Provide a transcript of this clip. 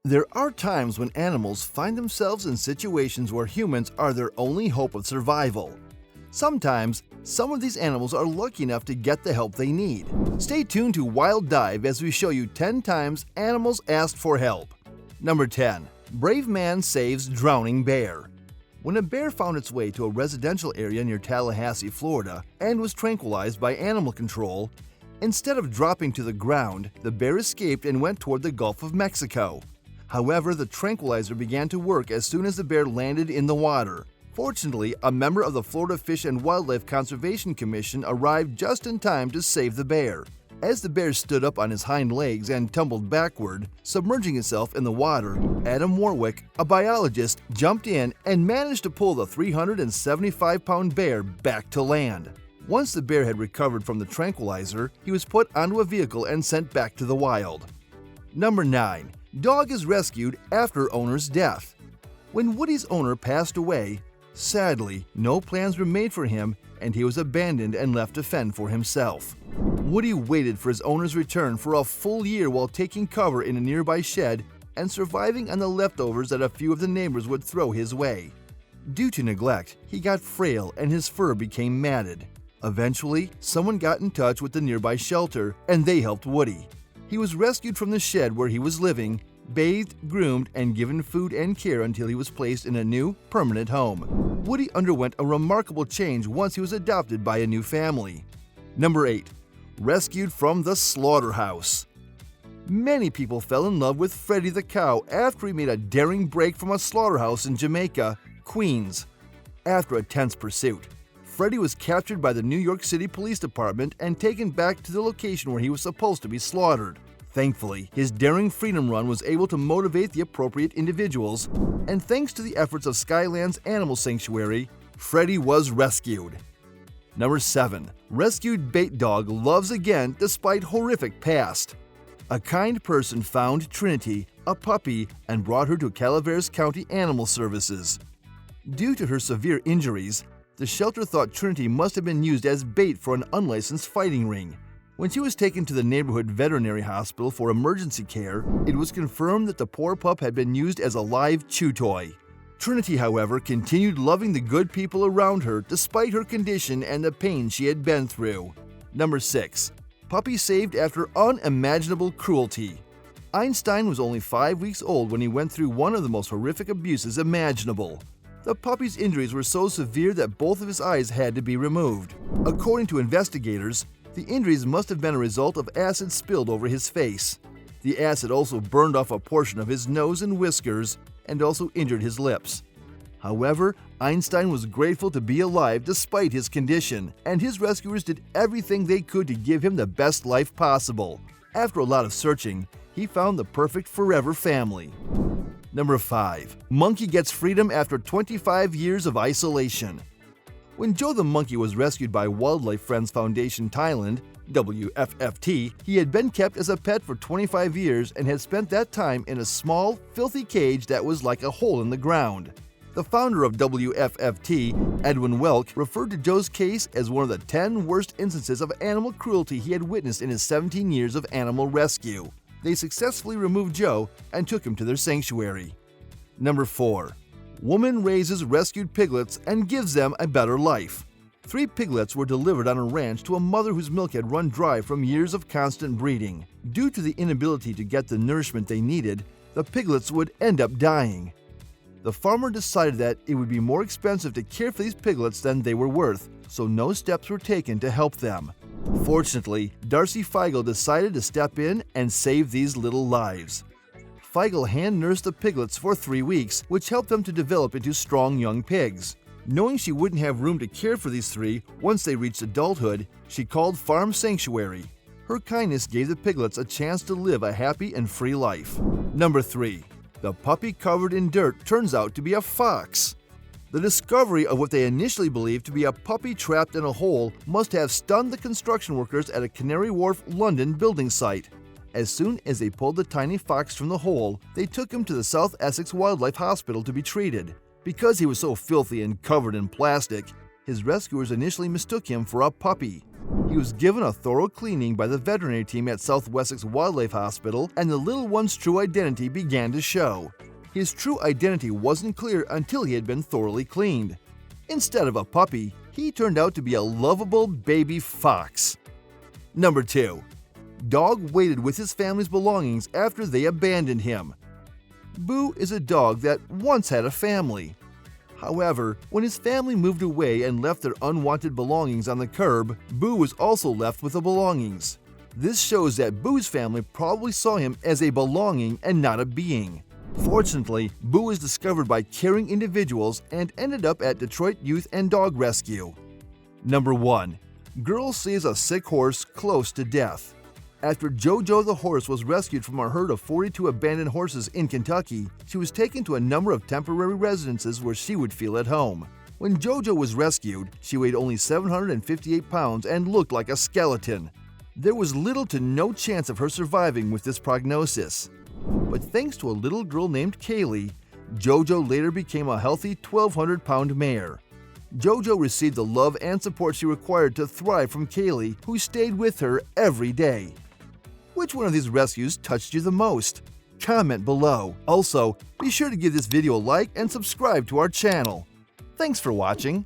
There are times when animals find themselves in situations where humans are their only hope of survival. Sometimes, some of these animals are lucky enough to get the help they need. Stay tuned to Wild Dive as we show you 10 times animals asked for help. Number 10. Brave man saves drowning bear. When a bear found its way to a residential area near Tallahassee, Florida, and was tranquilized by animal control, instead of dropping to the ground, the bear escaped and went toward the Gulf of Mexico. However, the tranquilizer began to work as soon as the bear landed in the water. Fortunately, a member of the Florida Fish and Wildlife Conservation Commission arrived just in time to save the bear. As the bear stood up on his hind legs and tumbled backward, submerging itself in the water, Adam Warwick, a biologist, jumped in and managed to pull the 375-pound bear back to land. Once the bear had recovered from the tranquilizer, he was put onto a vehicle and sent back to the wild. Number 9. Dog is rescued after owner's death. When Woody's owner passed away, sadly, no plans were made for him and he was abandoned and left to fend for himself. Woody waited for his owner's return for a full year while taking cover in a nearby shed and surviving on the leftovers that a few of the neighbors would throw his way. Due to neglect, he got frail and his fur became matted. Eventually, someone got in touch with the nearby shelter and they helped Woody. He was rescued from the shed where he was living, bathed, groomed, and given food and care until he was placed in a new, permanent home. Woody underwent a remarkable change once he was adopted by a new family. Number 8. Rescued from the slaughterhouse. Many people fell in love with Freddie the cow after he made a daring break from a slaughterhouse in Jamaica, Queens. After a tense pursuit, Freddie was captured by the New York City Police Department and taken back to the location where he was supposed to be slaughtered. Thankfully, his daring freedom run was able to motivate the appropriate individuals, and thanks to the efforts of Skylands Animal Sanctuary, Freddie was rescued. Number 7. Rescued bait dog loves again despite horrific past. A kind person found Trinity, a puppy, and brought her to Calaveras County Animal Services. Due to her severe injuries, the shelter thought Trinity must have been used as bait for an unlicensed fighting ring. When she was taken to the neighborhood veterinary hospital for emergency care, it was confirmed that the poor pup had been used as a live chew toy. Trinity, however, continued loving the good people around her despite her condition and the pain she had been through. Number 6. Puppy saved after unimaginable cruelty. Einstein was only 5 weeks old when he went through one of the most horrific abuses imaginable. The puppy's injuries were so severe that both of his eyes had to be removed. According to investigators, the injuries must have been a result of acid spilled over his face. The acid also burned off a portion of his nose and whiskers and also injured his lips. However, Einstein was grateful to be alive despite his condition, and his rescuers did everything they could to give him the best life possible. After a lot of searching, he found the perfect forever family. Number 5. Monkey gets freedom after 25 years of isolation. When Joe the monkey was rescued by Wildlife Friends Foundation Thailand, WFFT, he had been kept as a pet for 25 years and had spent that time in a small, filthy cage that was like a hole in the ground. The founder of WFFT, Edwin Welk, referred to Joe's case as one of the 10 worst instances of animal cruelty he had witnessed in his 17 years of animal rescue. They successfully removed Joe and took him to their sanctuary. Number 4. Woman raises rescued piglets and gives them a better life. 3 piglets were delivered on a ranch to a mother whose milk had run dry from years of constant breeding. Due to the inability to get the nourishment they needed, the piglets would end up dying. The farmer decided that it would be more expensive to care for these piglets than they were worth, so no steps were taken to help them. Fortunately, Darcy Feigl decided to step in and save these little lives. Feigl hand-nursed the piglets for 3 weeks, which helped them to develop into strong young pigs. Knowing she wouldn't have room to care for these 3 once they reached adulthood, she called Farm Sanctuary. Her kindness gave the piglets a chance to live a happy and free life. Number 3. The puppy covered in dirt turns out to be a fox. The discovery of what they initially believed to be a puppy trapped in a hole must have stunned the construction workers at a Canary Wharf, London building site. As soon as they pulled the tiny fox from the hole, they took him to the South Essex Wildlife Hospital to be treated. Because he was so filthy and covered in plastic, His rescuers initially mistook him for a puppy. He was given a thorough cleaning by the veterinary team at South Wessex Wildlife Hospital, and the little one's true identity began to show. His true identity wasn't clear until he had been thoroughly cleaned. Instead of a puppy, he turned out to be a lovable baby fox. Number 2. Dog waited with his family's belongings after they abandoned him. Boo is a dog that once had a family. However, when his family moved away and left their unwanted belongings on the curb, Boo was also left with the belongings. This shows that Boo's family probably saw him as a belonging and not a being. Fortunately, Boo was discovered by caring individuals and ended up at Detroit Youth and Dog Rescue. Number 1. Girl sees a sick horse close to death. After JoJo the horse was rescued from a herd of 42 abandoned horses in Kentucky, she was taken to a number of temporary residences where she would feel at home. When JoJo was rescued, she weighed only 758 pounds and looked like a skeleton. There was little to no chance of her surviving with this prognosis. But thanks to a little girl named Kaylee, JoJo later became a healthy 1,200-pound mare. JoJo received the love and support she required to thrive from Kaylee, who stayed with her every day. Which one of these rescues touched you the most? Comment below. Also, be sure to give this video a like and subscribe to our channel. Thanks for watching.